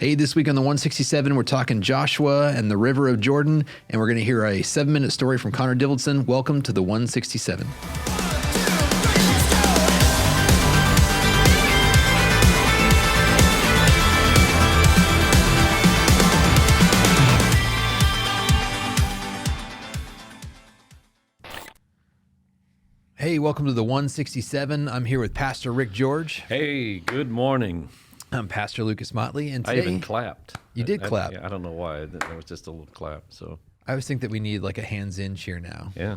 Hey, this week on the 167, we're talking Joshua and the River of Jordan, and we're going to hear a 7-minute story from Connor Diveldson. Welcome to the 167. Hey, welcome to the 167. I'm here with Pastor Rick George. Hey, good morning. I'm Pastor Lucas Motley, and I today even clapped. You did clap. I don't know why. There was just a little clap. So I always think that we need like a hands-in cheer now. yeah.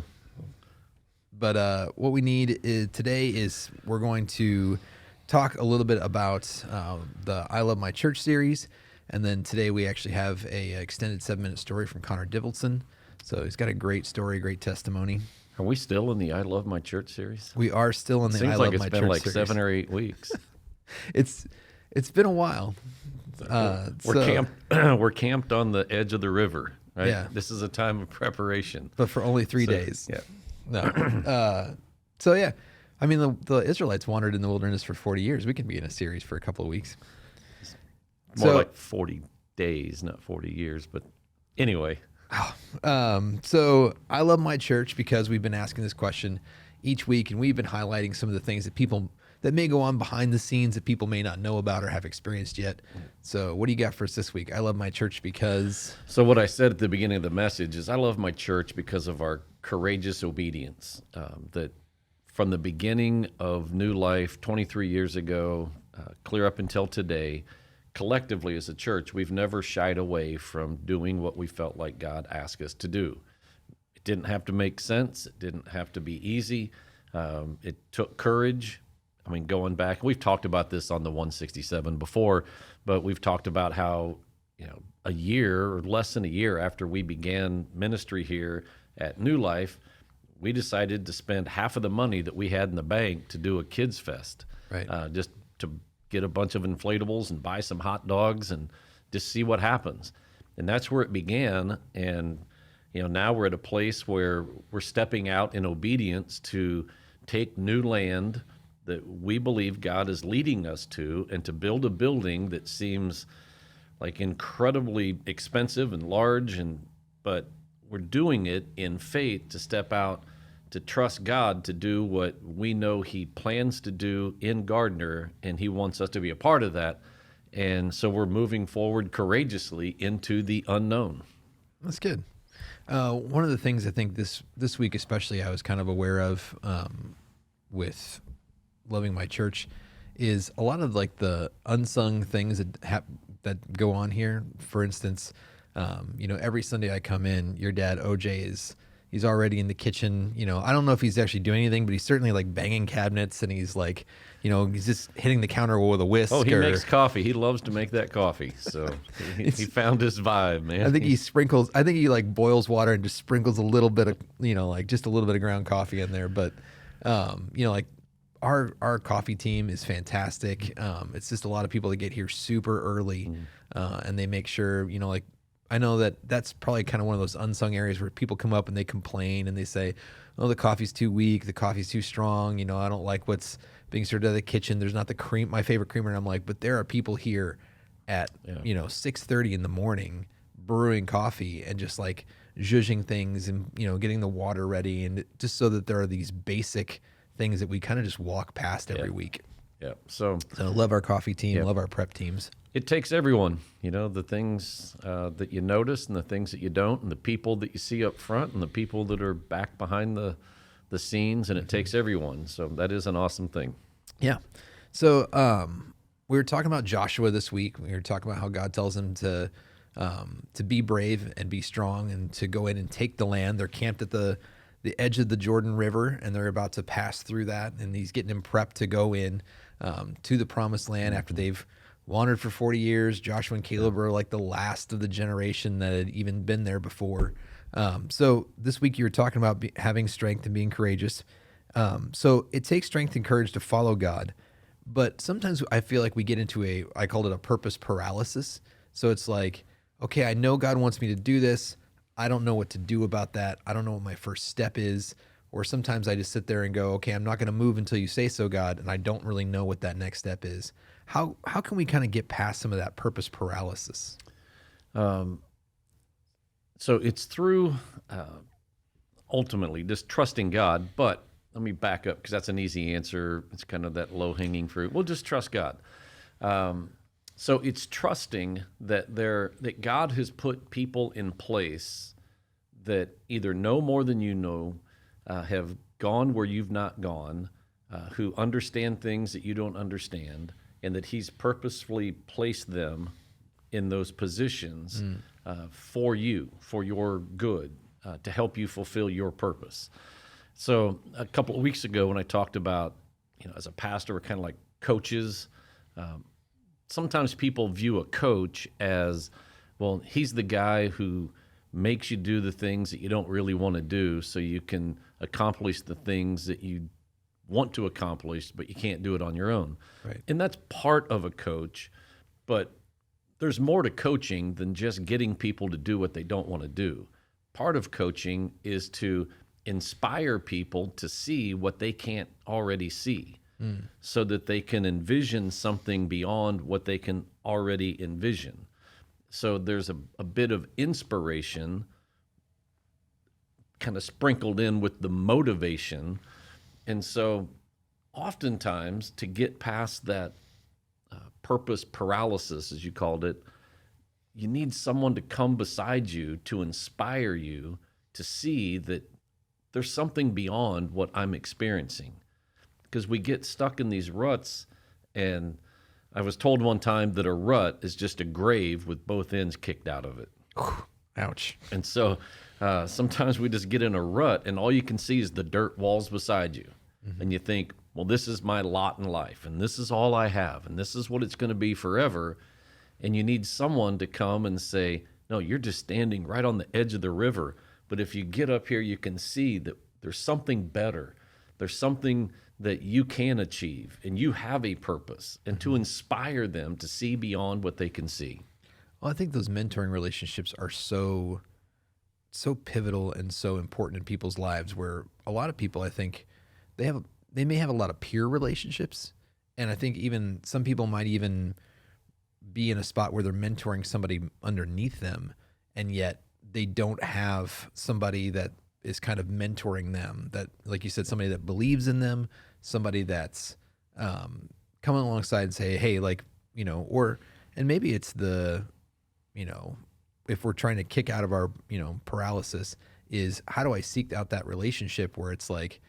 But what we need today is we're going to talk a little bit about the I Love My Church series, and then today we actually have a extended 7-minute story from Connor Diveldson. So he's got a great story, great testimony. Are we still in the I Love My Church series? We are still in the I Seems Love like My it's Church been like series. 7 or 8 weeks. It's been a while. We're camped on the edge of the river, right? Yeah. This is a time of preparation. But for only 3 days. Yeah. No. So yeah, I mean the Israelites wandered in the wilderness for 40 years. We can be in a series for a couple of weeks. More like 40 days, not 40 years. But anyway. So I love my church because we've been asking this question each week, and we've been highlighting some of the things that may go on behind the scenes that people may not know about or have experienced yet. So what do you got for us this week? I love my church because... So what I said at the beginning of the message is I love my church because of our courageous obedience. That from the beginning of New Life 23 years ago, clear up until today, collectively as a church, we've never shied away from doing what we felt like God asked us to do. It didn't have to make sense. It didn't have to be easy. It took courage. I mean, going back, we've talked about this on the 167 before, but we've talked about how, a year or less than a year after we began ministry here at New Life, we decided to spend half of the money that we had in the bank to do a kids fest. Right. Just to get a bunch of inflatables and buy some hot dogs and just see what happens. And that's where it began. And, now we're at a place where we're stepping out in obedience to take new land that we believe God is leading us to, and to build a building that seems like incredibly expensive and large, but we're doing it in faith to step out, to trust God to do what we know He plans to do in Gardner, and He wants us to be a part of that. And so we're moving forward courageously into the unknown. That's good. One of the things I think this week especially I was kind of aware of with loving my church is a lot of like the unsung things that go on here. For instance, every Sunday I come in, your dad OJ he's already in the kitchen. I don't know if he's actually doing anything, but he's certainly like banging cabinets, and he's like, he's just hitting the counter with a whisk. Oh, he makes coffee. He loves to make that coffee. So he found his vibe, man. I think he like boils water and just sprinkles a little bit of, just a little bit of ground coffee in there. But, like our coffee team is fantastic. It's just a lot of people that get here super early, and they make sure, I know that's probably kind of one of those unsung areas where people come up and they complain and they say, oh, the coffee's too weak, the coffee's too strong, I don't like what's being served out of the kitchen, there's not the cream, my favorite creamer. And I'm like, but there are people here at 6:30 in the morning brewing coffee and just like zhuzhing things and getting the water ready, and just so that there are these basic things that we kind of just walk past every week. Yeah. So love our coffee team, love our prep teams. It takes everyone, the things that you notice and the things that you don't, and the people that you see up front and the people that are back behind the scenes, and it takes everyone. So that is an awesome thing. Yeah. So we were talking about Joshua this week. We were talking about how God tells him to be brave and be strong and to go in and take the land. They're camped at the edge of the Jordan River, and they're about to pass through that, and he's getting them prepped to go in to the promised land after they've wandered for 40 years. Joshua and Caleb are like the last of the generation that had even been there before. So this week you were talking about having strength and being courageous. So it takes strength and courage to follow God, but sometimes I feel like we get into I called it a purpose paralysis. So it's like, okay, I know God wants me to do this. I don't know what to do about that. I don't know what my first step is. Or sometimes I just sit there and go, okay, I'm not going to move until you say so, God, and I don't really know what that next step is. How can we kind of get past some of that purpose paralysis? So it's through ultimately just trusting God. But let me back up because that's an easy answer. It's kind of that low hanging fruit. We'll just trust God. So it's trusting that God has put people in place that either know more than you know, have gone where you've not gone, who understand things that you don't understand, and that He's purposefully placed them in those positions for you, for your good, to help you fulfill your purpose. So a couple of weeks ago when I talked about, as a pastor, we're kind of like coaches. Sometimes people view a coach as, well, he's the guy who makes you do the things that you don't really want to do so you can accomplish the things that you want to accomplish, but you can't do it on your own. Right. And that's part of a coach, but there's more to coaching than just getting people to do what they don't want to do. Part of coaching is to inspire people to see what they can't already see, so that they can envision something beyond what they can already envision. So there's a bit of inspiration kind of sprinkled in with the motivation. And so oftentimes to get past that purpose paralysis, as you called it, you need someone to come beside you to inspire you to see that there's something beyond what I'm experiencing. Because we get stuck in these ruts, and I was told one time that a rut is just a grave with both ends kicked out of it. Ouch. And so sometimes we just get in a rut, and all you can see is the dirt walls beside you. And you think, well, this is my lot in life, and this is all I have, and this is what it's going to be forever. And you need someone to come and say, no, you're just standing right on the edge of the river. But if you get up here, you can see that there's something better. There's something that you can achieve, and you have a purpose, and to inspire them to see beyond what they can see. Well, I think those mentoring relationships are so pivotal and so important in people's lives, where a lot of people, I think, they may have a lot of peer relationships, and I think even some people might even be in a spot where they're mentoring somebody underneath them, and yet they don't have somebody that is kind of mentoring them, that, like you said, somebody that believes in them, somebody that's coming alongside and say, hey, like, and maybe it's the, if we're trying to kick out of our, paralysis, is how do I seek out that relationship where it's like,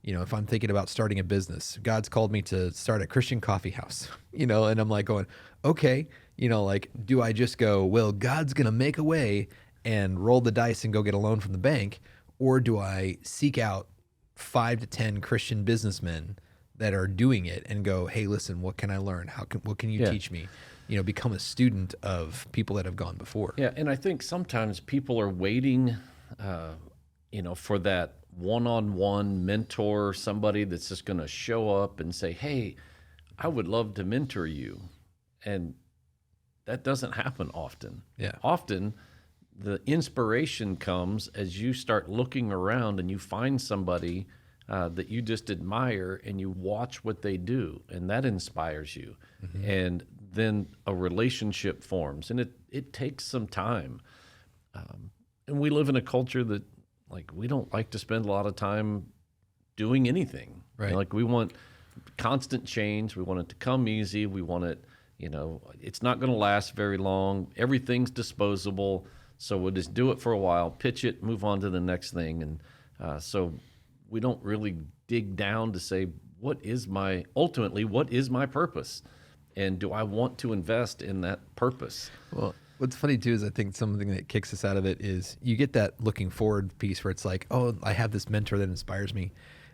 if I'm thinking about starting a business, God's called me to start a Christian coffee house, and I'm like going, okay, like, do I just go, well, God's going to make a way and roll the dice and go get a loan from the bank? Or do I seek out 5 to 10 Christian businessmen that are doing it and go, hey, listen, what can I learn? What can you teach me? Become a student of people that have gone before. Yeah, and I think sometimes people are waiting, for that one-on-one mentor, somebody that's just going to show up and say, hey, I would love to mentor you. And that doesn't happen often. Yeah. Often the inspiration comes as you start looking around and you find somebody that you just admire, and you watch what they do, and that inspires you. And then a relationship forms, and it takes some time. And we live in a culture that, like, we don't like to spend a lot of time doing anything. Right. Like, we want constant change. We want it to come easy. We want it, it's not going to last very long. Everything's disposable. So we'll just do it for a while, pitch it, move on to the next thing. And so we don't really dig down to say, what is my purpose? And do I want to invest in that purpose? Well, what's funny too is I think something that kicks us out of it is you get that looking forward piece where it's like, oh, I have this mentor that inspires me.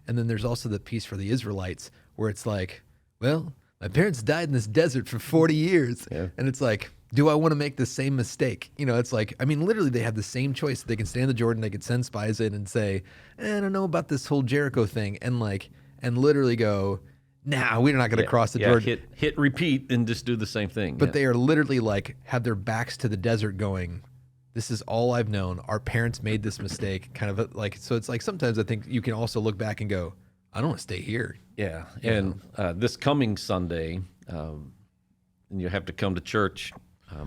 And then there's also the piece for the Israelites where it's like, well, my parents died in this desert for 40 years. Yeah. And it's like, do I want to make the same mistake? It's like, I mean, literally they have the same choice. They can stand the Jordan, they could send spies in and say, I don't know about this whole Jericho thing. And literally go, nah, we're not going to cross the Jordan. Hit repeat and just do the same thing. But they are literally like, have their backs to the desert going, this is all I've known. Our parents made this mistake, kind of like, so it's like sometimes I think you can also look back and go, I don't want to stay here. Yeah. And this coming Sunday, and you have to come to church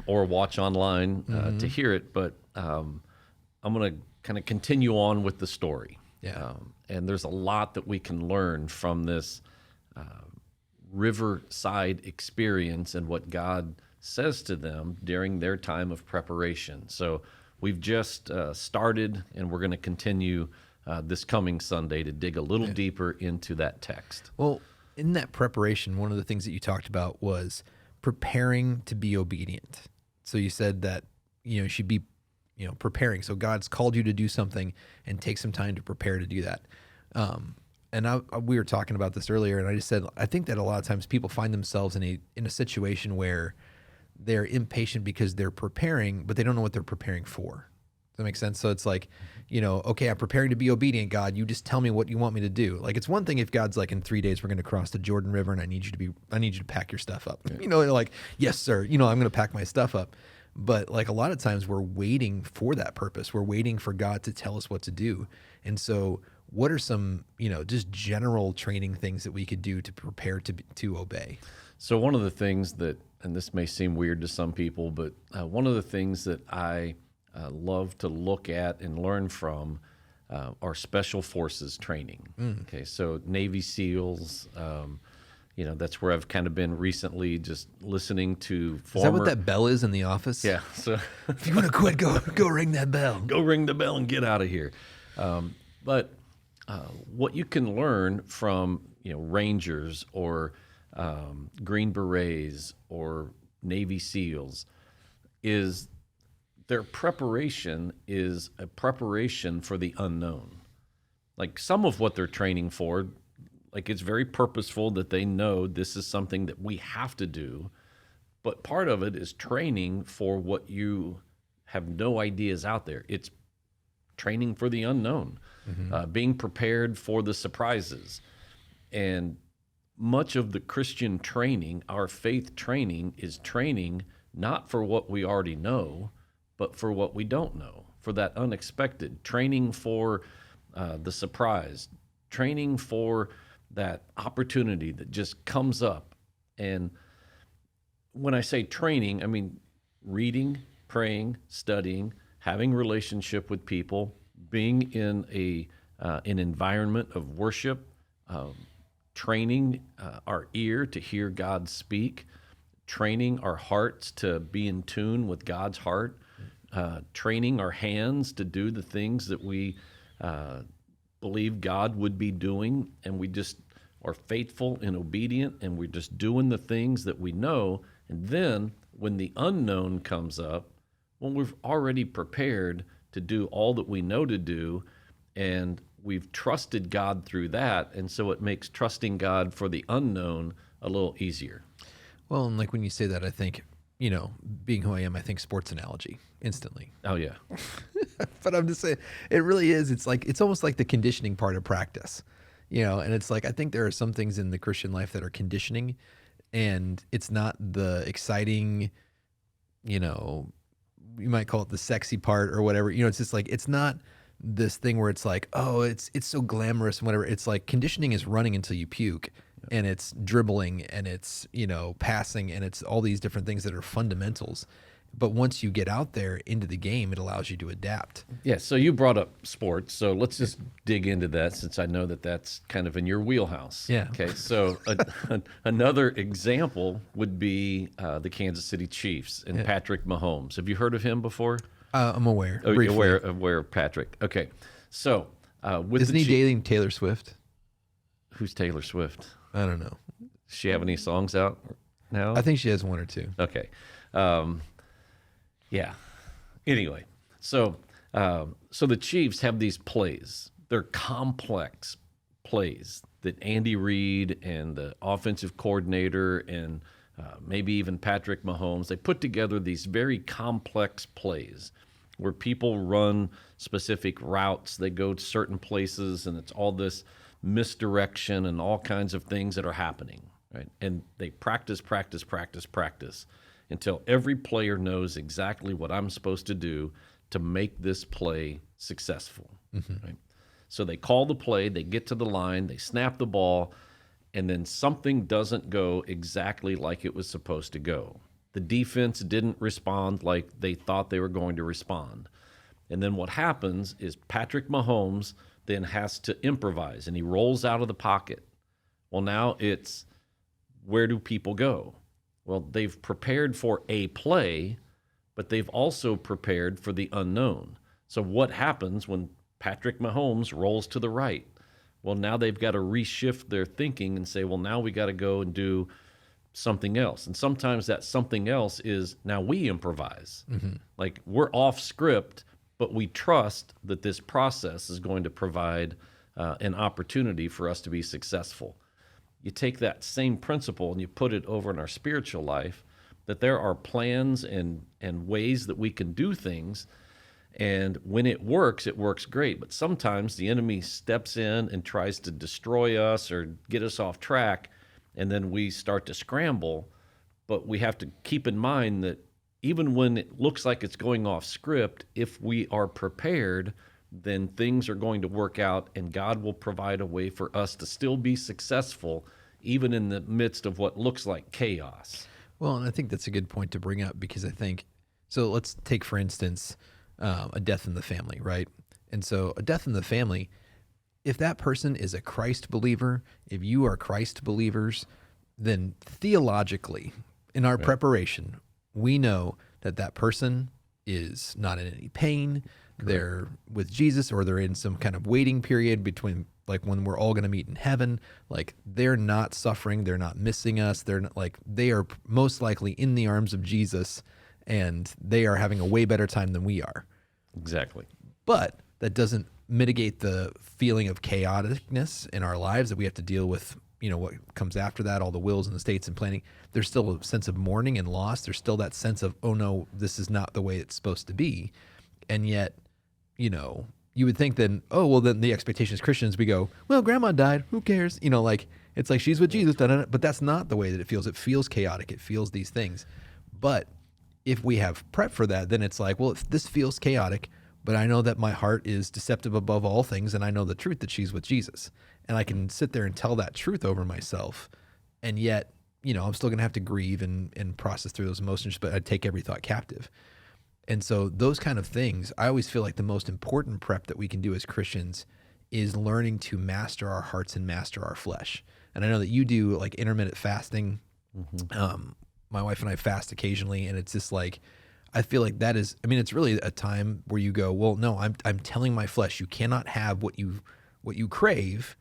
or watch online to hear it. But I'm going to kind of continue on with the story. Yeah. And there's a lot that we can learn from this riverside experience and what God says to them during their time of preparation. So we've just started, and we're going to continue this coming Sunday to dig a little deeper into that text. Well, in that preparation, one of the things that you talked about was preparing to be obedient. So you said that, you should be, preparing. So God's called you to do something and take some time to prepare to do that. We were talking about this earlier, and I just said, I think that a lot of times people find themselves in a situation where they're impatient because they're preparing, but they don't know what they're preparing for. Does that make sense? So it's like, okay, I'm preparing to be obedient, God. You just tell me what you want me to do. Like, it's one thing if God's like, in 3 days we're going to cross the Jordan River, and I need you to pack your stuff up. Yeah. They're like, yes, sir. I'm going to pack my stuff up. But like a lot of times we're waiting for that purpose. We're waiting for God to tell us what to do. And so what are some, just general training things that we could do to prepare to obey? So one of the things that, and this may seem weird to some people, but one of the things that I love to look at and learn from are special forces training. Okay, so Navy SEALs, that's where I've kind of been recently, just listening to former... Is that what that bell is in the office? Yeah. So if you want to quit, go ring that bell. Go ring the bell and get out of here. But what you can learn from Rangers or Green Berets or Navy SEALs is their preparation is a preparation for the unknown. Like some of what they're training for, like it's very purposeful that they know this is something that we have to do, but part of it is training for what you have no idea is out there. It's training for the unknown, being prepared for the surprises. And much of the Christian training, our faith training, is training not for what we already know, but for what we don't know, for that unexpected, training for the surprise, training for that opportunity that just comes up. And when I say training, I mean reading, praying, studying, having relationship with people, being in an environment of worship, training our ear to hear God speak, training our hearts to be in tune with God's heart, training our hands to do the things that we believe God would be doing, and we just are faithful and obedient, and we're just doing the things that we know. And then when the unknown comes up, when we've already prepared to do all that we know to do, and we've trusted God through that, and so it makes trusting God for the unknown a little easier. Well, and like when you say that, I think, being who I am, I think sports analogy instantly. Oh, yeah. But I'm just saying, it really is. It's almost like the conditioning part of practice, and it's like, I think there are some things in the Christian life that are conditioning, and it's not the exciting, you might call it the sexy part or whatever. It's just like, it's not this thing where it's like, oh, it's so glamorous and whatever. It's like conditioning is running until you puke, and it's dribbling, and it's, passing, and it's all these different things that are fundamentals. But once you get out there into the game, it allows you to adapt. Yeah, so you brought up sports, so let's just dig into that, since I know that that's kind of in your wheelhouse. Yeah. Okay, so another example would be the Kansas City Chiefs and Patrick Mahomes. Have you heard of him before? I'm aware. Oh, you're aware of Patrick. Okay, so Isn't he dating Taylor Swift? Who's Taylor Swift? I don't know. Does she have any songs out now? I think she has one or two. Okay. Yeah. Anyway, so the Chiefs have these plays. They're complex plays that Andy Reid and the offensive coordinator and maybe even Patrick Mahomes, they put together these very complex plays where people run specific routes. They go to certain places, and it's all this misdirection and all kinds of things that are happening, right? And they practice until every player knows exactly what I'm supposed to do to make this play successful. Right? So they call the play, they get to the line, they snap the ball, and then something doesn't go exactly like it was supposed to go. The defense didn't respond like they thought they were going to respond. And then what happens is Patrick Mahomes then has to improvise, and he rolls out of the pocket. Well, now it's, where do people go? Well, they've prepared for a play, but they've also prepared for the unknown. So what happens when Patrick Mahomes rolls to the right? Well, now they've got to reshift their thinking and say, well, now we got to go and do something else. And sometimes that something else is, now we improvise. Like, we're off script, but we trust that this process is going to provide an opportunity for us to be successful. You take that same principle and you put it over in our spiritual life, that there are plans and ways that we can do things. And when it works great. But sometimes the enemy steps in and tries to destroy us or get us off track, and then we start to scramble. But we have to keep in mind that even when it looks like it's going off script, if we are prepared, then things are going to work out, and God will provide a way for us to still be successful, even in the midst of what looks like chaos. Well, and I think that's a good point to bring up, because I think, so let's take, for instance, a death in the family, right? And so a death in the family, if that person is a Christ believer, if you are Christ believers, then theologically, in our preparation, we know that that person is not in any pain. Correct. They're with Jesus, or they're in some kind of waiting period between, like, when we're all going to meet in heaven. Like, they're not suffering. They're not missing us. They're not, like, they are most likely in the arms of Jesus, and they are having a way better time than we are. Exactly. But that doesn't mitigate the feeling of chaoticness in our lives that we have to deal with, you know, what comes after that, all the wills and the states and planning. There's still a sense of mourning and loss. There's still that sense of, oh no, this is not the way it's supposed to be. And yet, you know, you would think then, oh, well, then the expectation as Christians, we go, well, grandma died, who cares? You know, like, it's like she's with Jesus, but that's not the way that it feels. It feels chaotic. It feels these things. But if we have prep for that, then it's like, well, if this feels chaotic, but I know that my heart is deceptive above all things, and I know the truth that she's with Jesus. And I can sit there and tell that truth over myself. And yet, you know, I'm still going to have to grieve and process through those emotions, but I take every thought captive. And so those kind of things, I always feel like the most important prep that we can do as Christians is learning to master our hearts and master our flesh. And I know that you do, like, intermittent fasting. My wife and I fast occasionally, and it's just like, I feel like that is, I mean, it's really a time where you go, well, no, I'm telling my flesh, you cannot have what you crave,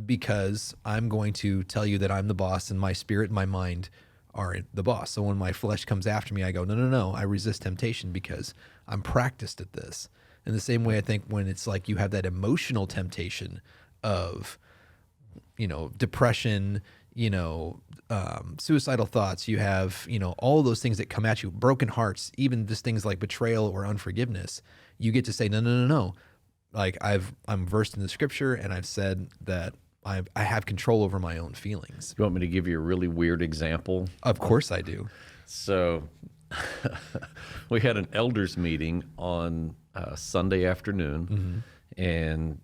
because I'm going to tell you that I'm the boss, and my spirit and my mind are the boss. So when my flesh comes after me, I go, no, I resist temptation because I'm practiced at this. In the same way, I think when it's like you have that emotional temptation of, you know, depression, you know, suicidal thoughts, you have, you know, all those things that come at you, broken hearts, even just things like betrayal or unforgiveness, you get to say, no. Like, I'm versed in the scripture, and I've said that I have control over my own feelings. You want me to give you a really weird example? Of course I do. So we had an elders meeting on Sunday afternoon, and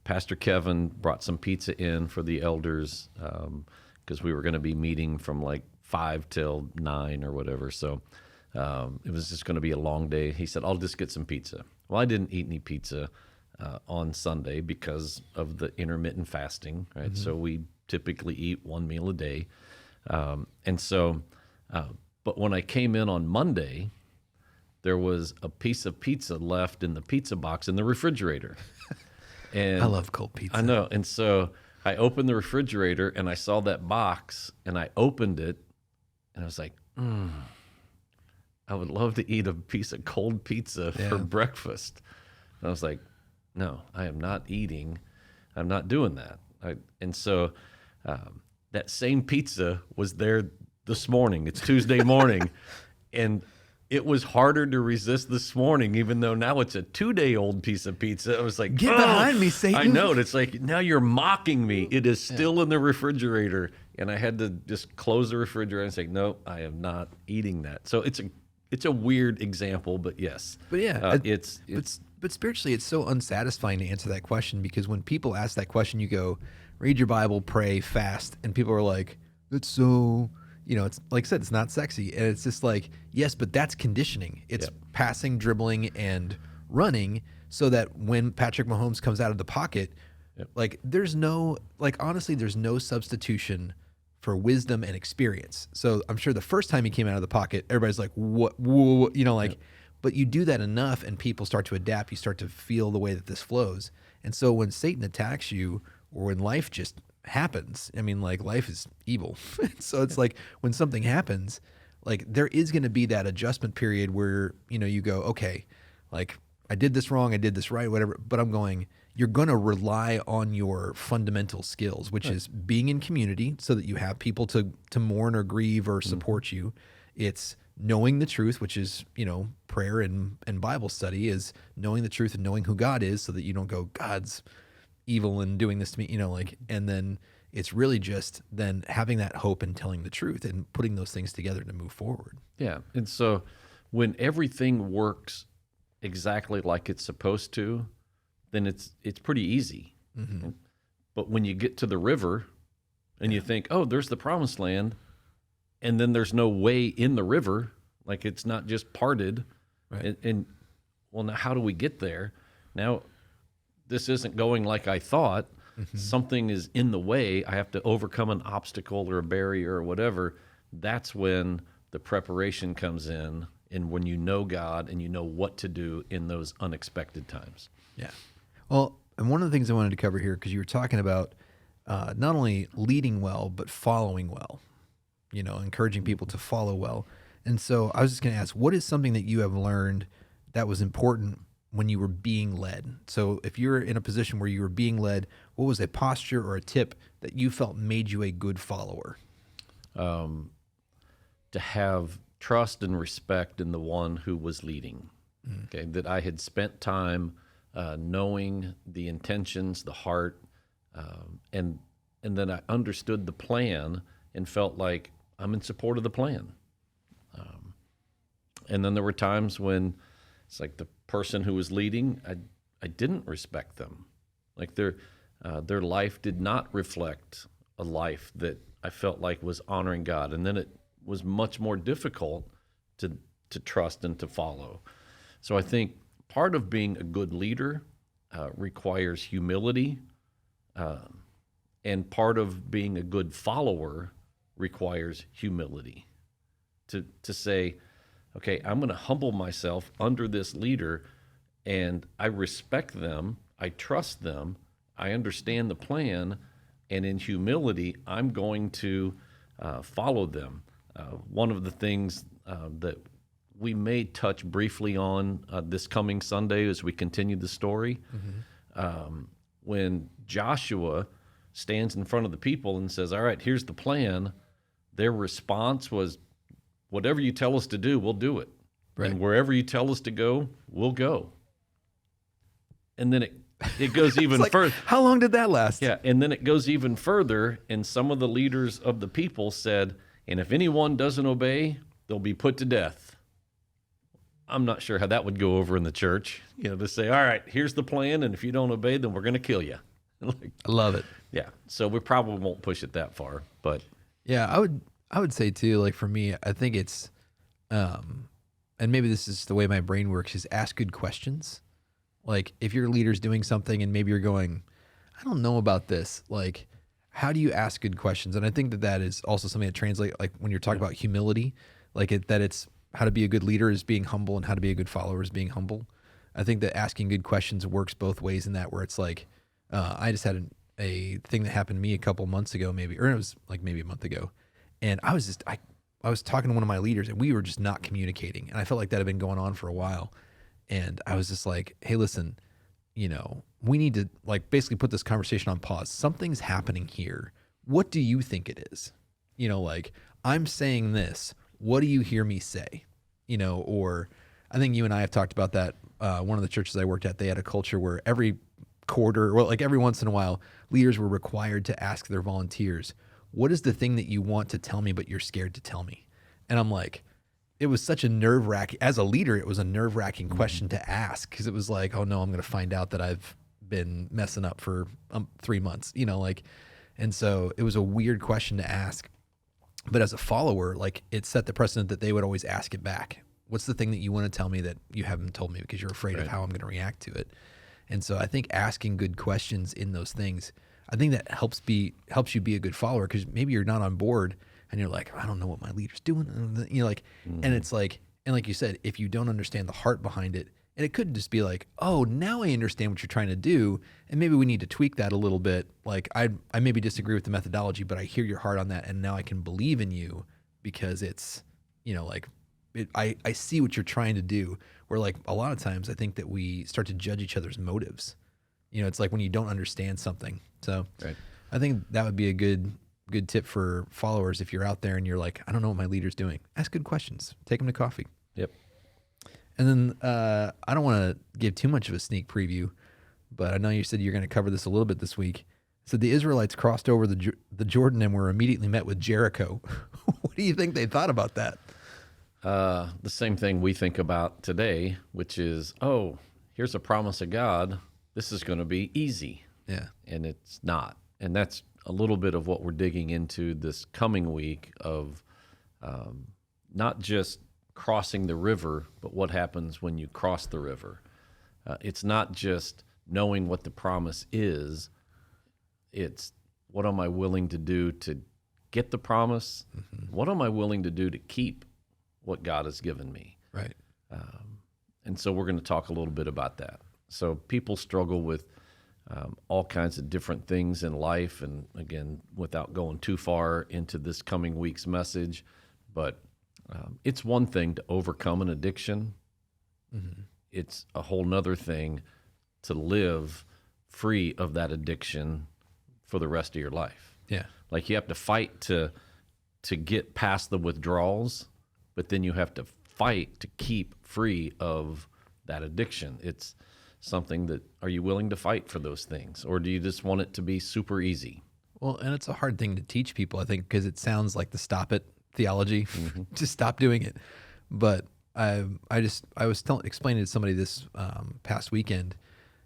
Pastor Kevin brought some pizza in for the elders, because we were going to be meeting from like 5 till 9 or whatever. So it was just going to be a long day. He said, I'll just get some pizza. Well, I didn't eat any pizza on Sunday because of the intermittent fasting, right? So we typically eat one meal a day. But when I came in on Monday, there was a piece of pizza left in the pizza box in the refrigerator. And I love cold pizza. I know. And so I opened the refrigerator and I saw that box, and I opened it, and I was like, I would love to eat a piece of cold pizza for breakfast. And I was like, no, I am not eating. I'm not doing that. And so that same pizza was there this morning. It's Tuesday morning. And it was harder to resist this morning, even though now it's a 2-day-old piece of pizza. I was like, get behind me, Satan. I know. It's like, now you're mocking me. It is still in the refrigerator. And I had to just close the refrigerator and say, no, I am not eating that. So it's a weird example, but yes. But yeah, it's but spiritually, it's so unsatisfying to answer that question, because when people ask that question, you go, read your Bible, pray, fast. And people are like, that's so, it's like I said, it's not sexy. And it's just like, yes, but that's conditioning. It's passing, dribbling, and running so that when Patrick Mahomes comes out of the pocket, like honestly, there's no substitution for wisdom and experience. So I'm sure the first time he came out of the pocket, everybody's like, what, whoa, but you do that enough and people start to adapt. You start to feel the way that this flows. And so when Satan attacks you or when life just happens, I mean, like life is evil. So it's like when something happens, like there is going to be that adjustment period where, you go, okay, like I did this wrong, I did this right, whatever, but you're going to rely on your fundamental skills, which is being in community so that you have people to mourn or grieve or support you. It's knowing the truth, which is, prayer and Bible study is knowing the truth and knowing who God is so that you don't go, God's evil and doing this to me, and then it's really just then having that hope and telling the truth and putting those things together to move forward. Yeah. And so when everything works exactly like it's supposed to, then it's pretty easy. Mm-hmm. But when you get to the river and you think, oh, there's the promised land, and then there's no way in the river, like it's not just parted. Right. And well, now how do we get there? Now, this isn't going like I thought. Mm-hmm. Something is in the way. I have to overcome an obstacle or a barrier or whatever. That's when the preparation comes in, and when you know God and you know what to do in those unexpected times. Yeah. Well, and one of the things I wanted to cover here, because you were talking about not only leading well, but following well, encouraging people to follow well. And so I was just going to ask, what is something that you have learned that was important when you were being led? So if you're in a position where you were being led, what was a posture or a tip that you felt made you a good follower? To have trust and respect in the one who was leading. Okay, that I had spent time knowing the intentions, the heart, and then I understood the plan and felt like I'm in support of the plan. And then there were times when it's like the person who was leading, I didn't respect them. Like their life did not reflect a life that I felt like was honoring God. And then it was much more difficult to trust and to follow. So I think part of being a good leader requires humility, and part of being a good follower requires humility. To say, okay, I'm going to humble myself under this leader, and I respect them, I trust them, I understand the plan, and in humility, I'm going to follow them. One of the things that we may touch briefly on this coming Sunday as we continue the story, when Joshua stands in front of the people and says, all right, here's the plan, their response was, whatever you tell us to do, we'll do it. Right. And wherever you tell us to go, we'll go. And then it goes even further. How long did that last? Yeah, and then it goes even further, and some of the leaders of the people said, and if anyone doesn't obey, they'll be put to death. I'm not sure how that would go over in the church, to say, all right, here's the plan, and if you don't obey, then we're going to kill you. I love it. Yeah, so we probably won't push it that far, but. Yeah, I would say too, like for me, I think it's, and maybe this is the way my brain works, is ask good questions. Like if your leader's doing something and maybe you're going, I don't know about this, like how do you ask good questions? And I think that is also something that translates, like when you're talking about humility, that it's how to be a good leader is being humble and how to be a good follower is being humble. I think that asking good questions works both ways in that, where it's like, I just had a thing that happened to me a couple months ago, maybe, or it was like maybe a month ago. And I was talking to one of my leaders and we were just not communicating. And I felt like that had been going on for a while. And I was just like, hey, listen, we need to like basically put this conversation on pause. Something's happening here. What do you think it is? Like I'm saying this, what do you hear me say? Or I think you and I have talked about that. One of the churches I worked at, they had a culture where every quarter, well, like every once in a while, leaders were required to ask their volunteers, what is the thing that you want to tell me, but you're scared to tell me? And I'm like, it was such a nerve-wracking, as a leader, it was a nerve-wracking question to ask, because it was like, oh no, I'm going to find out that I've been messing up for 3 months, And so it was a weird question to ask. But as a follower, like it set the precedent that they would always ask it back. What's the thing that you want to tell me that you haven't told me because you're afraid of how I'm going to react to it? And so I think asking good questions in those things, I think that helps you be a good follower, because maybe you're not on board and you're like, I don't know what my leader's doing. And it's like, and like you said, if you don't understand the heart behind it, and it could just be like, oh, now I understand what you're trying to do, and maybe we need to tweak that a little bit. Like I maybe disagree with the methodology, but I hear your heart on that, and now I can believe in you because it's, I see what you're trying to do. Where like a lot of times I think that we start to judge each other's motives. It's like when you don't understand something. So Right. I think that would be a good tip for followers. If you're out there and you're like, I don't know what my leader's doing, ask good questions. Take them to coffee. Yep. And then I don't want to give too much of a sneak preview, but I know you said you're going to cover this a little bit this week. So the Israelites crossed over the Jordan and were immediately met with Jericho. What do you think they thought about that? The same thing we think about today, which is, oh, here's a promise of God. This is going to be easy. Yeah. And it's not. And that's a little bit of what we're digging into this coming week of not just crossing the river, but what happens when you cross the river. It's not just knowing what the promise is. It's what am I willing to do to get the promise? Mm-hmm. What am I willing to do to keep what God has given me? Right. And so we're going to talk a little bit about that. So people struggle with all kinds of different things in life. And again, without going too far into this coming week's message, but it's one thing to overcome an addiction. Mm-hmm. It's a whole nother thing to live free of that addiction for the rest of your life. Yeah. Like you have to fight to get past the withdrawals, but then you have to fight to keep free of that addiction. It's something that, are you willing to fight for those things? Or do you just want it to be super easy? Well, and it's a hard thing to teach people, I think, because it sounds like the stop it theology. Mm-hmm. Just stop doing it. But I was explaining to somebody this past weekend,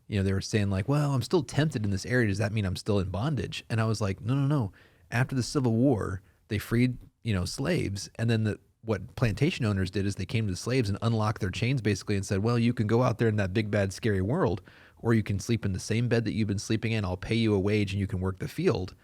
they were saying like, well, I'm still tempted in this area. Does that mean I'm still in bondage? And I was like, no. After the Civil War, they freed, slaves. And then what plantation owners did is they came to the slaves and unlocked their chains basically and said, well, you can go out there in that big, bad, scary world, or you can sleep in the same bed that you've been sleeping in. I'll pay you a wage and you can work the field.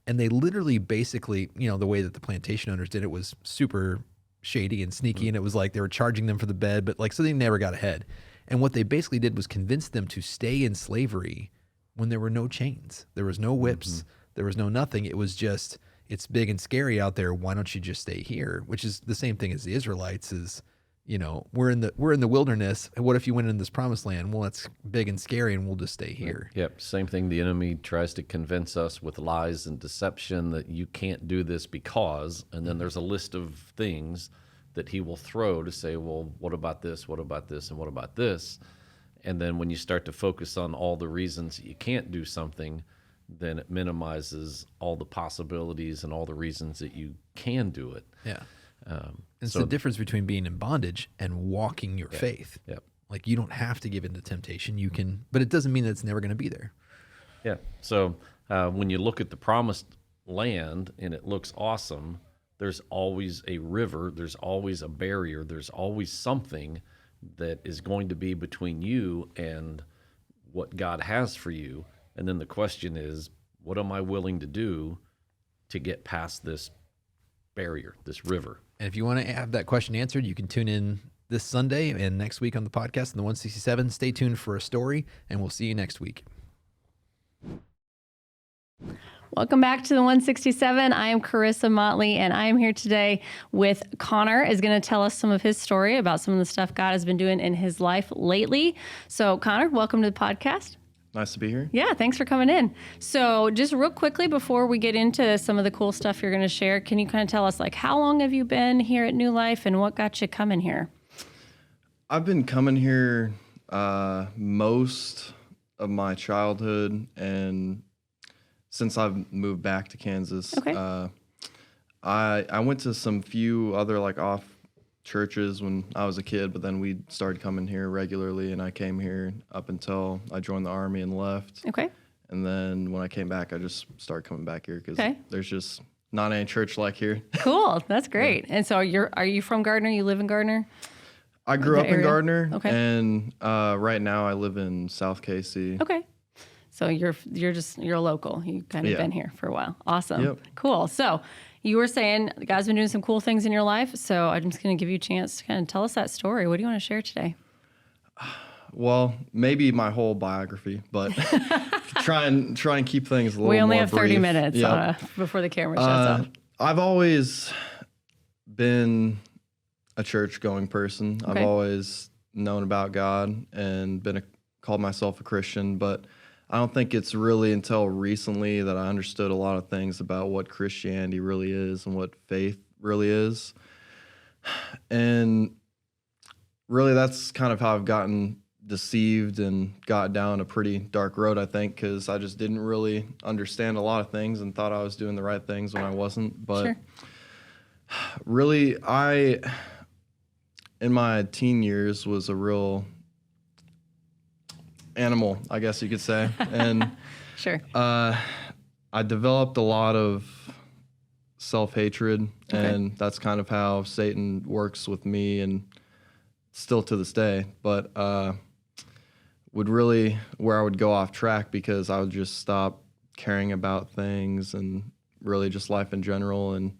And they literally basically, the way that the plantation owners did it was super shady and sneaky. Mm-hmm. And it was like they were charging them for the bed, but so they never got ahead. And what they basically did was convince them to stay in slavery when there were no chains. There was no whips. Mm-hmm. There was no nothing. It was just, it's big and scary out there. Why don't you just stay here? Which is the same thing as the Israelites is, we're in the wilderness. What if you went in this promised land? Well, that's big and scary and we'll just stay here. Yep. Same thing. The enemy tries to convince us with lies and deception that you can't do this because, and then there's a list of things that he will throw to say, well, what about this? What about this? And what about this? And then when you start to focus on all the reasons that you can't do something, then it minimizes all the possibilities and all the reasons that you can do it. Yeah. It's the difference between being in bondage and walking your faith. Yep. Like you don't have to give in to temptation. You can, but it doesn't mean that it's never going to be there. Yeah. So when you look at the promised land and it looks awesome, there's always a river, there's always a barrier, there's always something that is going to be between you and what God has for you. And then the question is, what am I willing to do to get past this barrier, this river? And if you want to have that question answered, you can tune in this Sunday and next week on the podcast in the 167. Stay tuned for a story, and we'll see you next week. Welcome back to the 167. I am Carissa Motley, and I am here today with Connor, is going to tell us some of his story about some of the stuff God has been doing in his life lately. So, Connor, welcome to the podcast. Nice to be here. Yeah, thanks for coming in. So just real quickly before we get into some of the cool stuff you're going to share, can you kind of tell us how long have you been here at New Life and what got you coming here? I've been coming here most of my childhood and since I've moved back to Kansas. Okay. I went to some few other off churches when I was a kid, but then we started coming here regularly, and I came here up until I joined the Army and left. Okay. And then when I came back, I just started coming back here because Okay. there's just not any church like here. Cool. That's great. And so are you from Gardner? You live in Gardner? I grew up in area? Gardner, Okay. and right now I live in South Casey. Okay. So you're a local. You kind of Yeah. been here for a while. Awesome. Yep. Cool. So you were saying God's been doing some cool things in your life. So I'm just going to give you a chance to kind of tell us that story. What do you want to share today? Well, maybe my whole biography, but try and keep things a little more We only have 30 brief. minutes Yep. before the camera shuts off. I've always been a church-going person. Okay. I've always known about God and called myself a Christian, but I don't think it's really until recently that I understood a lot of things about what Christianity really is and what faith really is. And really, that's kind of how I've gotten deceived and got down a pretty dark road, I think, because I just didn't really understand a lot of things and thought I was doing the right things when I wasn't. But Sure. really, in my teen years, was a real animal, I guess you could say. And Sure. I developed a lot of self-hatred, Okay. and that's kind of how Satan works with me, and still to this day. But where I would go off track because I would just stop caring about things and really just life in general, and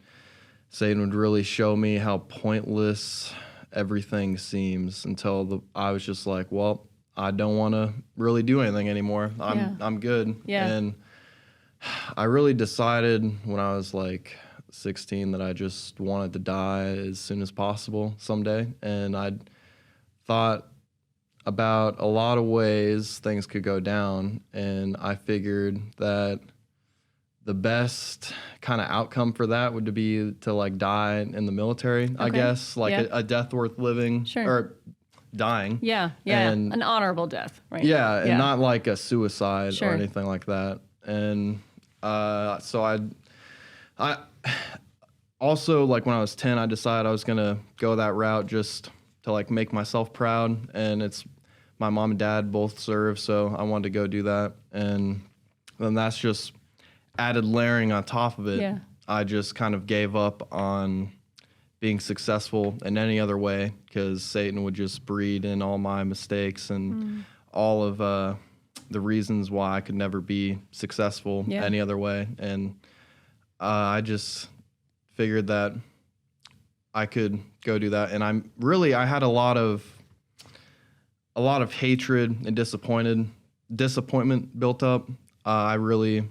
Satan would really show me how pointless everything seems until I was just like, well, I don't want to really do anything anymore. I'm good. Yeah. And I really decided when I was like 16 that I just wanted to die as soon as possible someday. And I thought about a lot of ways things could go down. And I figured that the best kind of outcome for that would be to like die in the military, I Okay. guess, like Yeah. a death worth living. Sure. Or dying. Yeah. and- An honorable death, right? Yeah, and not like a suicide Sure. or anything like that. And so I also, like when I was 10, I decided I was gonna go that route just to like make myself proud. And it's my mom and dad both serve, so I wanted to go do that. And then that's just added layering on top of it. Yeah. I just kind of gave up on being successful in any other way because Satan would just breed in all my mistakes and all of the reasons why I could never be successful Yeah. any other way. And I just figured that I could go do that. And I had a lot of hatred and disappointment built up. I really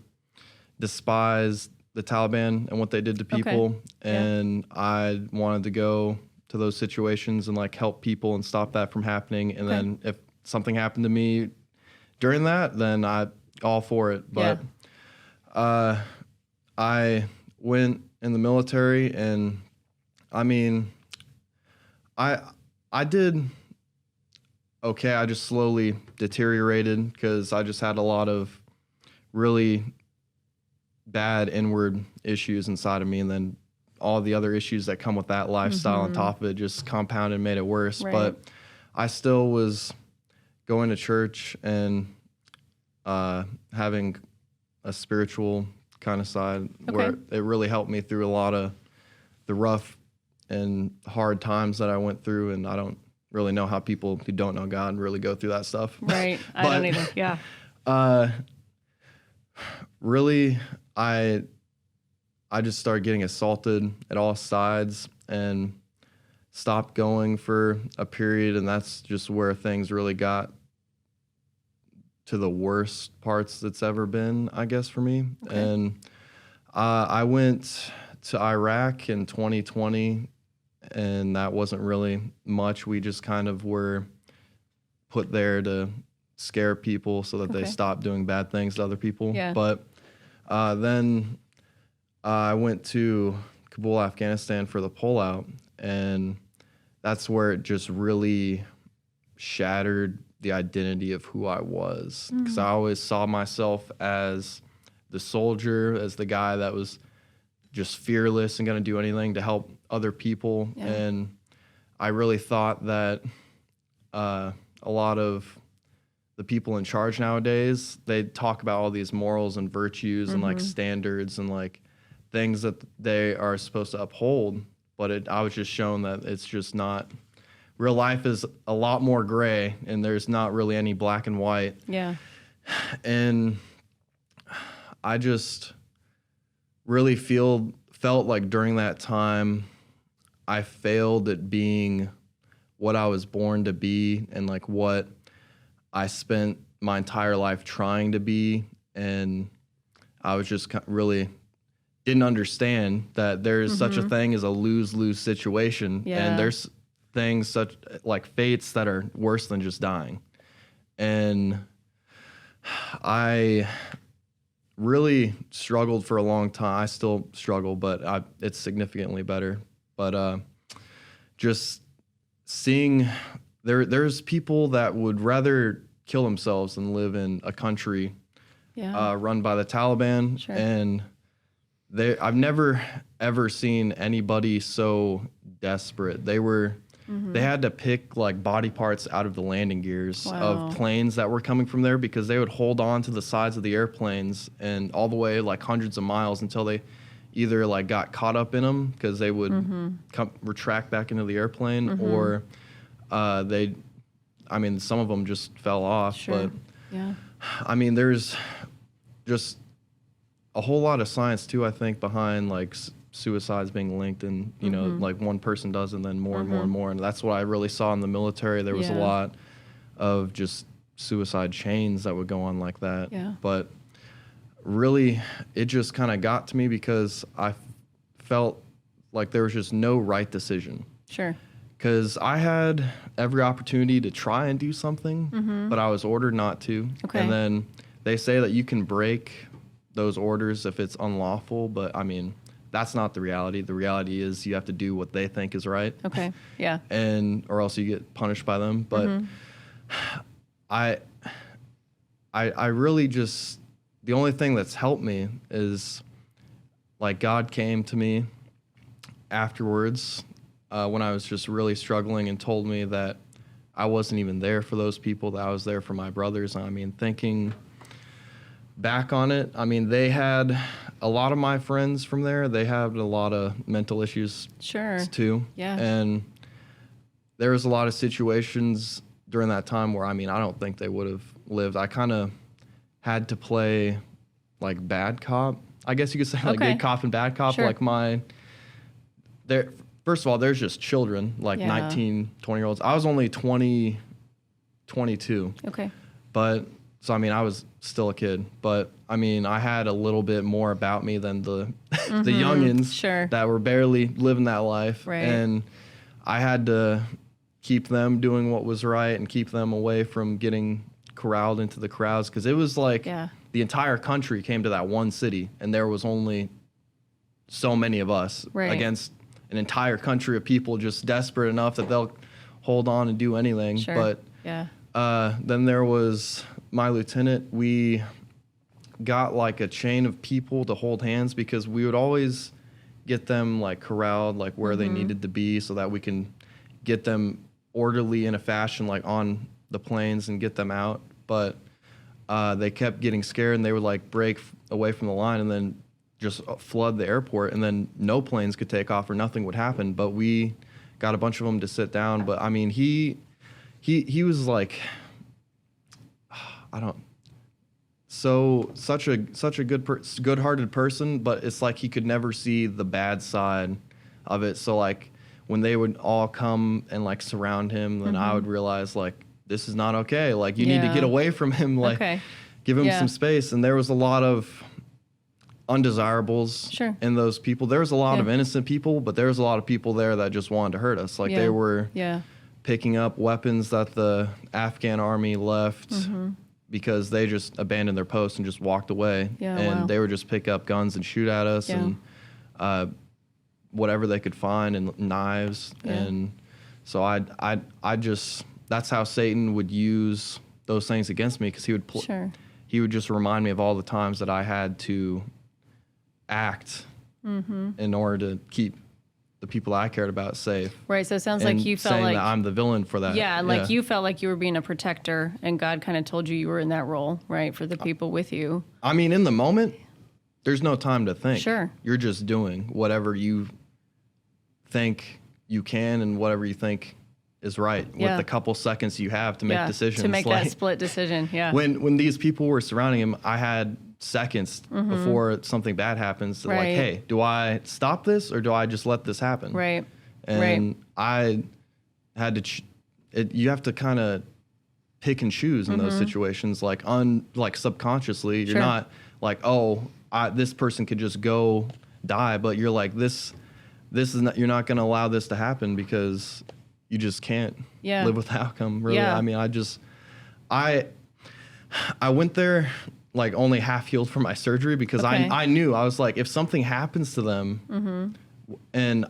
despised the Taliban and what they did to people. Yeah. And I wanted to go to those situations and like help people and stop that from happening. And then if something happened to me during that, then I all for it. But I went in the military, and I mean, I did okay. I just slowly deteriorated because I just had a lot of really bad inward issues inside of me, and then all the other issues that come with that lifestyle on top of it just compounded and made it worse. Right. But I still was going to church and having a spiritual kind of side where it really helped me through a lot of the rough and hard times that I went through. And I don't really know how people who don't know God really go through that stuff. Right. I But- don't either. Yeah. Really, I just started getting assaulted at all sides and stopped going for a period, and that's just where things really got to the worst parts that's ever been, I guess, for me. Okay. And I went to Iraq in 2020, and that wasn't really much. We just kind of were put there to scare people so that they Okay. stop doing bad things to other people. Yeah. But then I went to Kabul, Afghanistan for the pullout, and that's where it just really shattered the identity of who I was. Because I always saw myself as the soldier, as the guy that was just fearless and going to do anything to help other people. Yeah. And I really thought that a lot of the people in charge nowadays, they talk about all these morals and virtues and like standards and like things that they are supposed to uphold. But I was just shown that it's just not. Real life is a lot more gray, and there's not really any black and white. Yeah. And I just really felt like during that time, I failed at being what I was born to be and like what I spent my entire life trying to be. And I was just really didn't understand that there's such a thing as a lose-lose situation. Yeah. And there's things such like fates that are worse than just dying. And I really struggled for a long time. I still struggle, but it's significantly better. But just seeing there's people that would rather kill themselves than live in a country run by the Taliban. Sure. And I've never ever seen anybody so desperate. They had to pick like body parts out of the landing gears of planes that were coming from there, because they would hold on to the sides of the airplanes and all the way like hundreds of miles until they either like got caught up in them because they would retract back into the airplane, or some of them just fell off. Sure. But Yeah. I mean, there's just a whole lot of science too, I think, behind like suicides being linked, and you know, like one person does, and then more and more and more. And that's what I really saw in the military. There was a lot of just suicide chains that would go on like that. Yeah. But really, it just kind of got to me because I felt like there was just no right decision. Sure. Because I had every opportunity to try and do something, but I was ordered not to. Okay. And then they say that you can break those orders if it's unlawful, but I mean, that's not the reality. The reality is you have to do what they think is right. Okay. Yeah. Or else you get punished by them. But I really just, the only thing that's helped me is like God came to me afterwards when I was just really struggling and told me that I wasn't even there for those people, that I was there for my brothers. I mean, thinking back on it, I mean, they had a lot of my friends from there, they had a lot of mental issues too. Yeah. And there was a lot of situations during that time where, I mean, I don't think they would have lived. I kind of had to play like bad cop, I guess you could say, like good cop and bad cop. Sure. Like first of all, there's just children, like 19, 20-year-olds. I was only 20, 22. Okay. But, so I mean, I was still a kid. But, I mean, I had a little bit more about me than the the youngins that were barely living that life. Right. And I had to keep them doing what was right and keep them away from getting corralled into the crowds. Because it was like the entire country came to that one city, and there was only so many of us against an entire country of people just desperate enough that they'll hold on and do anything. Sure. But then there was my lieutenant. We got like a chain of people to hold hands, because we would always get them like corralled like where they needed to be, so that we can get them orderly in a fashion like on the planes and get them out. But they kept getting scared, and they would like break away from the line and then just flood the airport, and then no planes could take off or nothing would happen. But we got a bunch of them to sit down. But I mean, he was like, such a good-hearted person, but it's like he could never see the bad side of it. So like when they would all come and like surround him, then I would realize like, this is not okay. Like you need to get away from him. Like give him some space. And there was a lot of undesirables in those people. There was a lot of innocent people, but there was a lot of people there that just wanted to hurt us. Like they were picking up weapons that the Afghan army left because they just abandoned their post and just walked away. They would just pick up guns and shoot at us and whatever they could find, and knives. And so I just, that's how Satan would use those things against me, because he would just remind me of all the times that I had to act in order to keep the people I cared about safe. Right. So it sounds And like you felt saying like that I'm the villain for that. yeah, and like you felt like you were being a protector, and God kind of told you were in that role, right, for the people with you. I mean, in the moment, there's no time to think. Sure. You're just doing whatever you think you can and whatever you think is right Yeah. with the couple seconds you have to make decisions. to make Like, that split decision. Yeah. when these people were surrounding him, I had seconds before something bad happens to like, Right. hey, do I stop this or do I just let this happen? Right. And I had to you have to kind of pick and choose in those situations, like subconsciously. You're Sure. not like, oh, this person could just go die, but you're like, this is not, you're not going to allow this to happen because you just can't Yeah. live with the outcome. Really. Yeah. I mean, I went there like only half healed from my surgery because Okay. I knew, I was like, if something happens to them and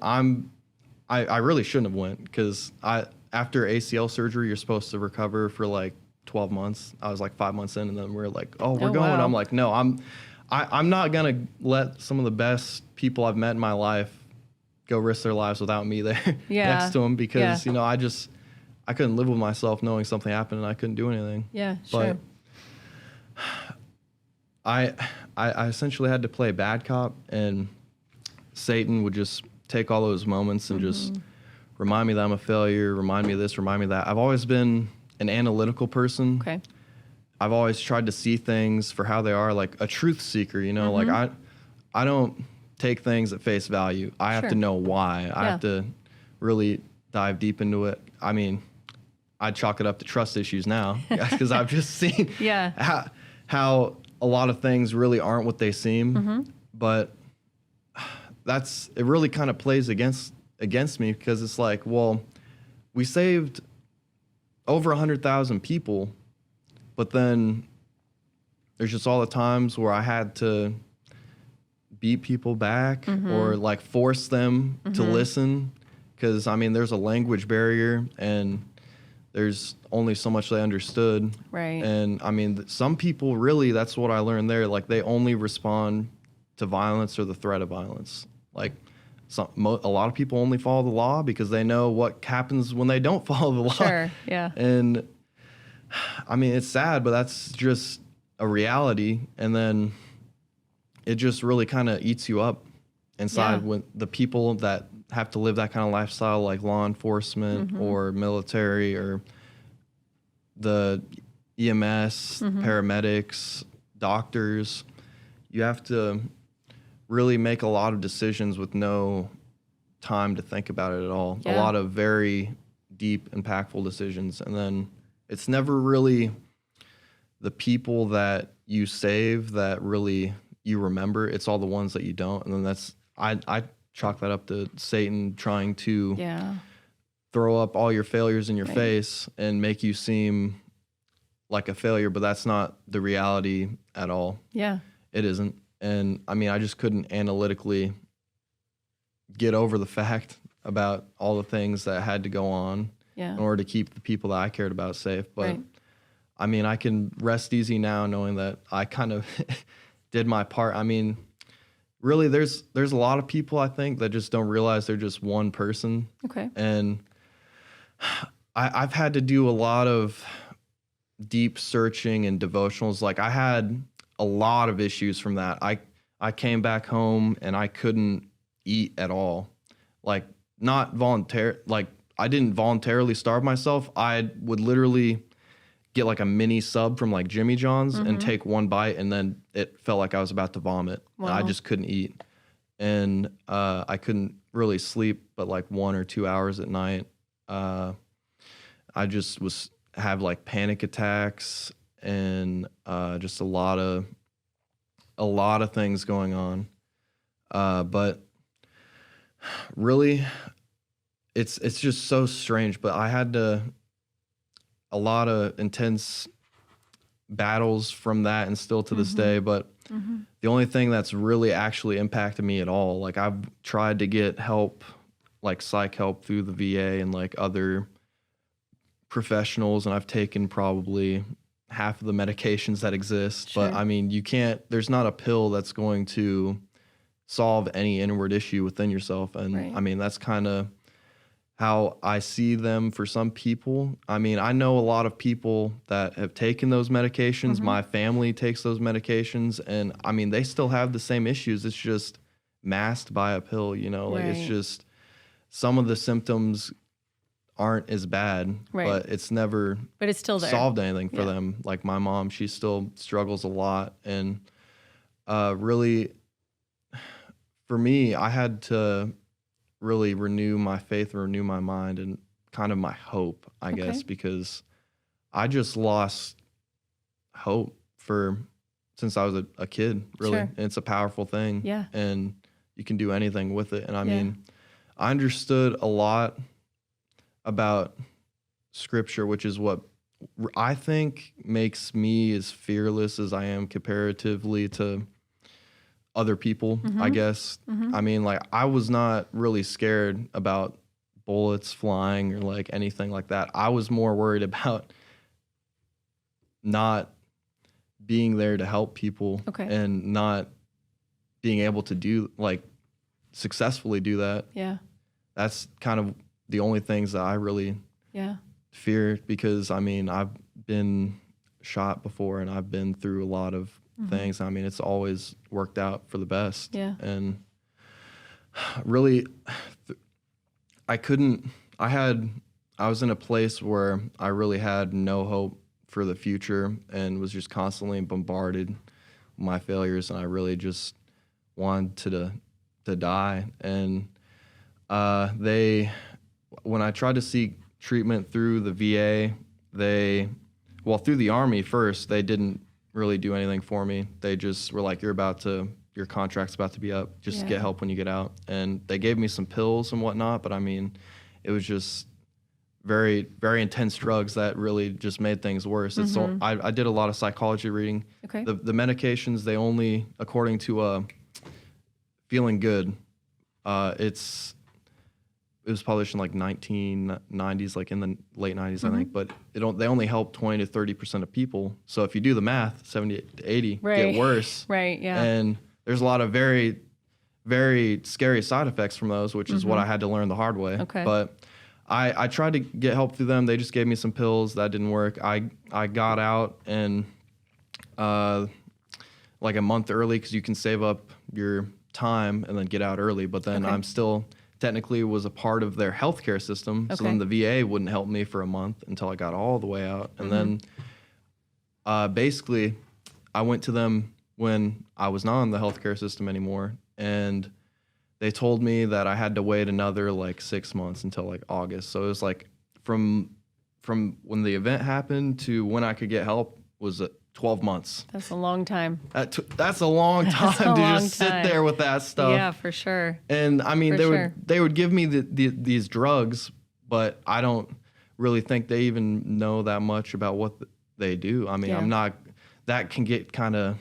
I really shouldn't have went because after ACL surgery, you're supposed to recover for like 12 months. I was like 5 months in, and then we're like, oh, we're Oh, going. wow. I'm like, no, I'm not gonna let some of the best people I've met in my life go risk their lives without me there Yeah. next to them because Yeah. you know I couldn't live with myself knowing something happened and I couldn't do anything. Yeah, sure. But I essentially had to play bad cop, and Satan would just take all those moments and just remind me that I'm a failure, remind me of this, remind me of that. I've always been an analytical person. Okay. I've always tried to see things for how they are, like a truth seeker, you know, like I don't take things at face value. I have Sure. to know why. I Yeah. have to really dive deep into it. I mean, I chalk it up to trust issues now because I've just seen Yeah. how a lot of things really aren't what they seem. Mm-hmm. But it really kind of plays against me because it's like, well, we saved over 100,000 people, but then there's just all the times where I had to beat people back or like force them to listen because I mean there's a language barrier and there's only so much they understood. Right. And I mean some people really, that's what I learned there, like they only respond to violence or the threat of violence. Like a lot of people only follow the law because they know what happens when they don't follow the law. Sure. Yeah. And I mean, it's sad, but that's just a reality. And then it just really kind of eats you up inside Yeah. when the people that have to live that kind of lifestyle, like law enforcement or military or the EMS, paramedics, doctors, you have to really make a lot of decisions with no time to think about it at all. A Yeah. lot of very deep, impactful decisions. And then it's never really the people that you save that really you remember. It's all the ones that you don't. And then I chalk that up to Satan trying to Yeah. throw up all your failures in your Right. face and make you seem like a failure, but that's not the reality at all. Yeah. It isn't. And I mean, I just couldn't analytically get over the fact about all the things that had to go on Yeah. in order to keep the people that I cared about safe. But Right. I mean, I can rest easy now knowing that I kind of did my part. I mean, really, there's a lot of people I think that just don't realize they're just one person. Okay. And I've had to do a lot of deep searching and devotionals. Like I had a lot of issues from that. I came back home and I couldn't eat at all. Like not like I didn't voluntarily starve myself. I would literally get like a mini sub from like Jimmy John's and take one bite and then it felt like I was about to vomit. And I Wow. just couldn't eat. And I couldn't really sleep but like 1 or 2 hours at night. I just have like panic attacks and just a lot of things going on. But really it's just so strange, but I had a lot of intense battles from that and still to this day. But the only thing that's really actually impacted me at all, like I've tried to get help, like psych help through the VA and like other professionals, and I've taken probably half of the medications that exist. Sure. But I mean, there's not a pill that's going to solve any inward issue within yourself. And Right. I mean, that's kind of how I see them for some people. I mean, I know a lot of people that have taken those medications. Mm-hmm. My family takes those medications, and I mean, they still have the same issues. It's just masked by a pill, you know, like Right. it's just some of the symptoms aren't as bad, Right. but it's never But it's still there. solved anything for Yeah. them. Like my mom, she still struggles a lot. And really, for me, I had to really renew my faith, renew my mind, and kind of my hope, I guess, Okay. because I just lost hope since I was a kid, really. Sure. And it's a powerful thing. Yeah. And you can do anything with it. And I Yeah. mean, I understood a lot about scripture, which is what I think makes me as fearless as I am comparatively to other people, I guess. I mean, like, I was not really scared about bullets flying or like anything like that. I was more worried about not being there to help people Okay. and not being able to do like successfully do that. Yeah. That's kind of the only things that I really Yeah. fear, because I mean, I've been shot before and I've been through a lot of things. I mean, it's always worked out for the best. Yeah. And really, I was in a place where I really had no hope for the future and was just constantly bombarded with my failures. And I really just wanted to die. And when I tried to seek treatment through the VA, through the Army first, they didn't really do anything for me. They just were like, your contract's about to be up. Just Yeah. get help when you get out. And they gave me some pills and whatnot, but I mean, it was just very, very intense drugs that really just made things worse. I did a lot of psychology reading. Okay. The medications, they only, according to Feeling Good, it was published in like 1990s, like in the late 90s, I think, but they only help 20 to 30% of people. So if you do the math, 70 to 80 Right. get worse. Right. Yeah. And there's a lot of very, very scary side effects from those, which is what I had to learn the hard way. Okay. But I tried to get help through them. They just gave me some pills. That didn't work. I got out and like a month early, because you can save up your time and then get out early. But then Okay. I'm still technically was a part of their healthcare system. So then the VA wouldn't help me for a month until I got all the way out. And then basically I went to them when I was not in the healthcare system anymore. And they told me that I had to wait another like 6 months until like August. So it was like from when the event happened to when I could get help was 12 months. That's a long time. That's a long time a to long just sit time. there with that stuff. Yeah, for sure. And I mean, For they would give me these drugs, but I don't really think they even know that much about what they do. I mean, Yeah. that can get kind of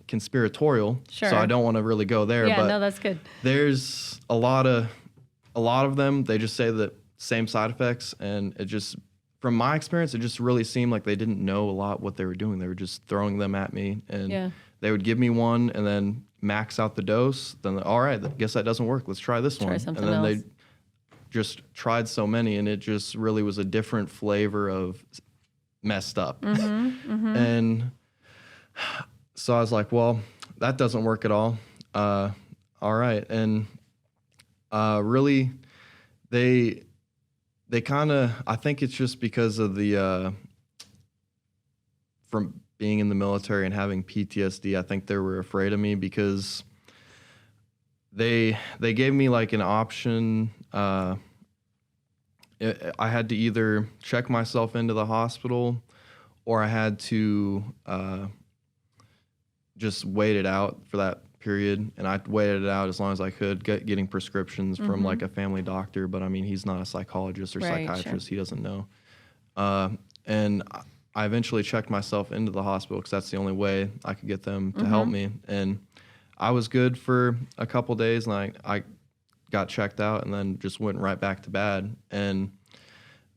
conspiratorial. Sure. So I don't want to really go there. Yeah, but no, that's good. there's a lot of them. They just say the same side effects, and it just, from my experience, it just really seemed like they didn't know a lot what they were doing. They were just throwing them at me, and Yeah. they would give me one and then max out the dose. Then, all right, I guess that doesn't work. Let's try this one. something And then else. they just tried so many, and it just really was a different flavor of messed up. And so I was like, well, that doesn't work at all. All right. And really, they kind of, I think it's just because of from being in the military and having PTSD, I think they were afraid of me, because they gave me like an option. I had to either check myself into the hospital, or I had to just wait it out for that period. And I waited it out as long as I could, getting prescriptions from like a family doctor. But I mean, he's not a psychologist or Right, psychiatrist. He doesn't know. And I eventually checked myself into the hospital, because that's the only way I could get them to help me. And I was good for a couple days, and I got checked out and then just went right back to bed. And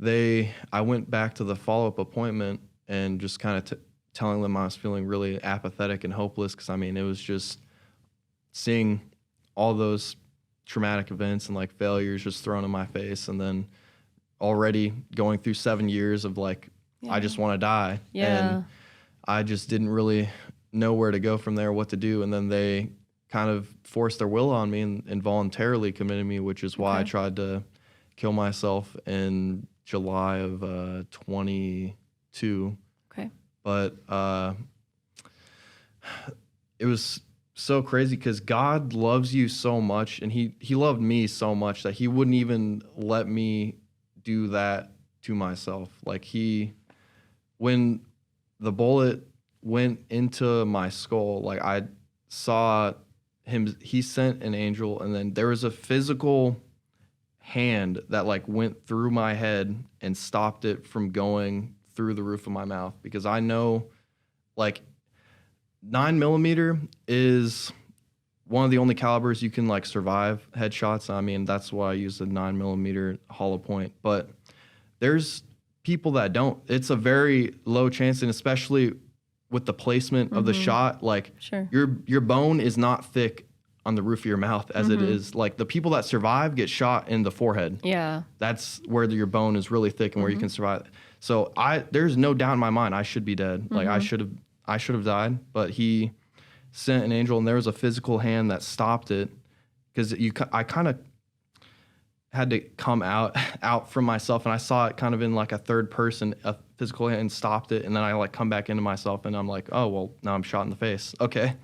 I went back to the follow-up appointment and just kind of telling them I was feeling really apathetic and hopeless, because I mean, it was just seeing all those traumatic events and like failures just thrown in my face, and then already going through 7 years of like, I just want to die. Yeah. And I just didn't really know where to go from there, what to do. And then they kind of forced their will on me and involuntarily committed me, which is why I tried to kill myself in July of 22. Okay. But it was so crazy because God loves you so much, and he loved me so much that he wouldn't even let me do that to myself. Like when the bullet went into my skull, like I saw him, he sent an angel, and then there was a physical hand that like went through my head and stopped it from going through the roof of my mouth, because I know like 9mm is one of the only calibers you can like survive headshots. I mean, that's why I use a 9mm hollow point, but there's people that don't. It's a very low chance, and especially with the placement of the shot, like Sure. your bone is not thick on the roof of your mouth as it is. Like the people that survive get shot in the forehead. Yeah. That's where your bone is really thick and where you can survive. So there's no doubt in my mind I should be dead. Like I should have died, but he sent an angel, and there was a physical hand that stopped it, because I kind of had to come out from myself, and I saw it kind of in like a third person, a physical hand stopped it, and then I like come back into myself, and I'm like, oh well, now I'm shot in the face. Okay.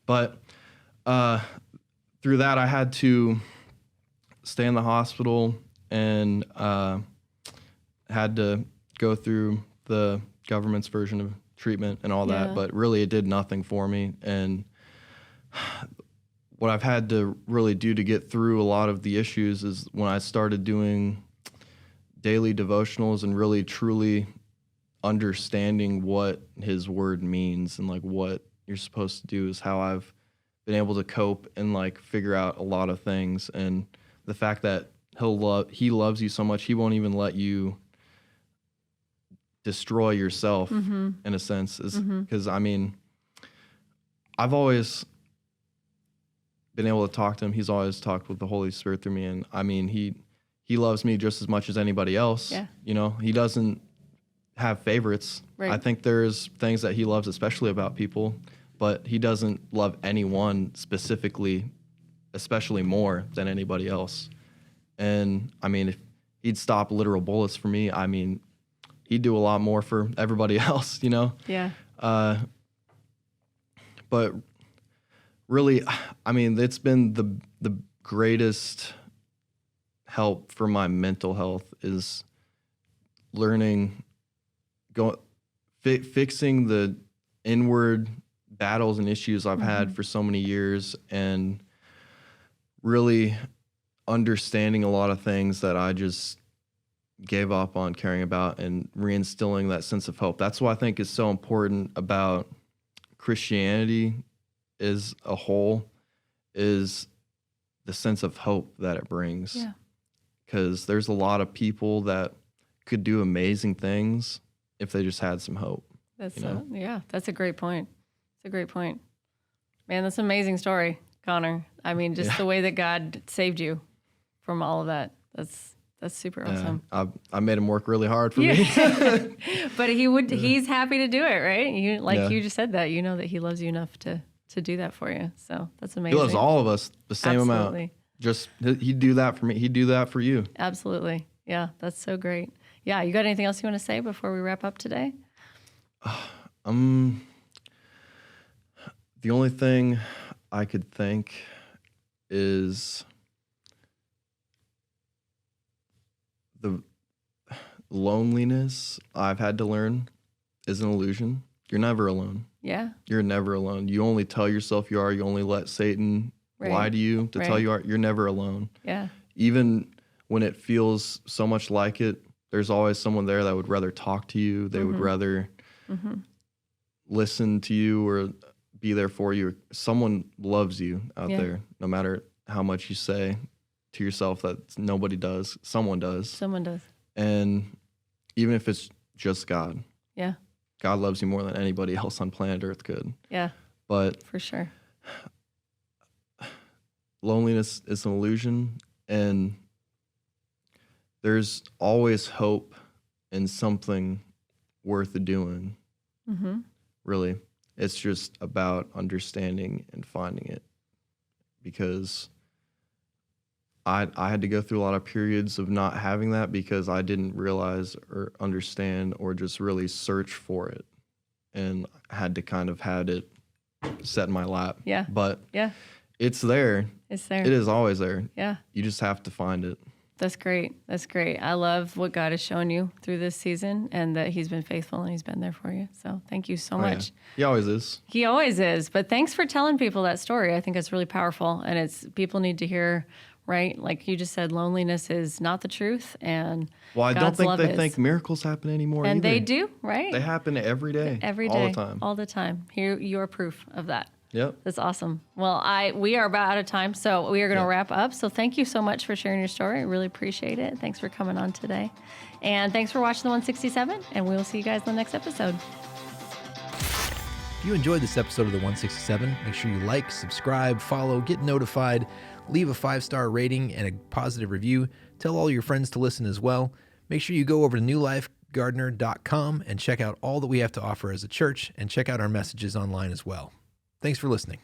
But through that, I had to stay in the hospital and had to go through the government's version of treatment and all that, but really it did nothing for me. And what I've had to really do to get through a lot of the issues is when I started doing daily devotionals and really truly understanding what his word means and like what you're supposed to do, is how I've been able to cope and like figure out a lot of things. And the fact that he loves you so much, he won't even let you destroy yourself in a sense, is because I mean, I've always been able to talk to him. He's always talked with the Holy Spirit through me, and I mean, he loves me just as much as anybody else. Yeah. You know, he doesn't have favorites. Right. I think there's things that he loves especially about people, but he doesn't love anyone specifically, especially more than anybody else. And I mean, if he'd stop literal bullets for me, I mean, he'd do a lot more for everybody else, you know? Yeah. But really, I mean, it's been the greatest help for my mental health is learning, fixing the inward battles and issues I've had for so many years, and really understanding a lot of things that I just gave up on caring about, and reinstilling that sense of hope. That's what I think is so important about Christianity as a whole, is the sense of hope that it brings. Yeah. Because there's a lot of people that could do amazing things if they just had some hope. That's You know? yeah, that's a great point. It's a great point. Man, that's an amazing story, Connor. I mean, just the way that God saved you from all of that. That's super awesome. I made him work really hard for me. But he's happy to do it, right? You just said that. You know that he loves you enough to do that for you. So that's amazing. He loves all of us the same Absolutely. amount. Just he'd do that for me. He'd do that for you. Absolutely. Yeah, that's so great. Yeah, you got anything else you want to say before we wrap up today? The only thing I could think is the loneliness I've had to learn is an illusion. You're never alone. Yeah. You're never alone. You only tell yourself you are. You only let Satan lie to you to tell you are. You're never alone. Yeah. Even when it feels so much like it, there's always someone there that would rather talk to you. They would rather listen to you or be there for you. Someone loves you out there, no matter how much you say to yourself that nobody does. Someone does. Someone does. And even if it's just God, Yeah. God loves you more than anybody else on planet Earth could. Yeah. But For sure. loneliness is an illusion, and there's always hope in something worth doing. Really, it's just about understanding and finding it, because I had to go through a lot of periods of not having that because I didn't realize or understand or just really search for it, and I had to kind of had it set in my lap. Yeah. But Yeah. it's there. It's there. It is always there. Yeah. You just have to find it. That's great. That's great. I love what God has shown you through this season, and that he's been faithful and he's been there for you. So thank you so Oh, yeah. much. He always is. He always is. But thanks for telling people that story. I think it's really powerful, and it's people need to hear, right? Like you just said, loneliness is not the truth, and Well, I don't God's think love they is. think miracles happen anymore And either. they do, right? They happen every day. Every day, All the time. all the time. Here, you're proof of that. Yep. That's awesome. Well, we are about out of time, so we are going to Yeah. wrap up. So thank you so much for sharing your story. I really appreciate it. Thanks for coming on today. And thanks for watching the 167, and we will see you guys in the next episode. If you enjoyed this episode of the 167, make sure you like, subscribe, follow, get notified, leave a 5-star rating and a positive review. Tell all your friends to listen as well. Make sure you go over to newlifegardener.com and check out all that we have to offer as a church, and check out our messages online as well. Thanks for listening.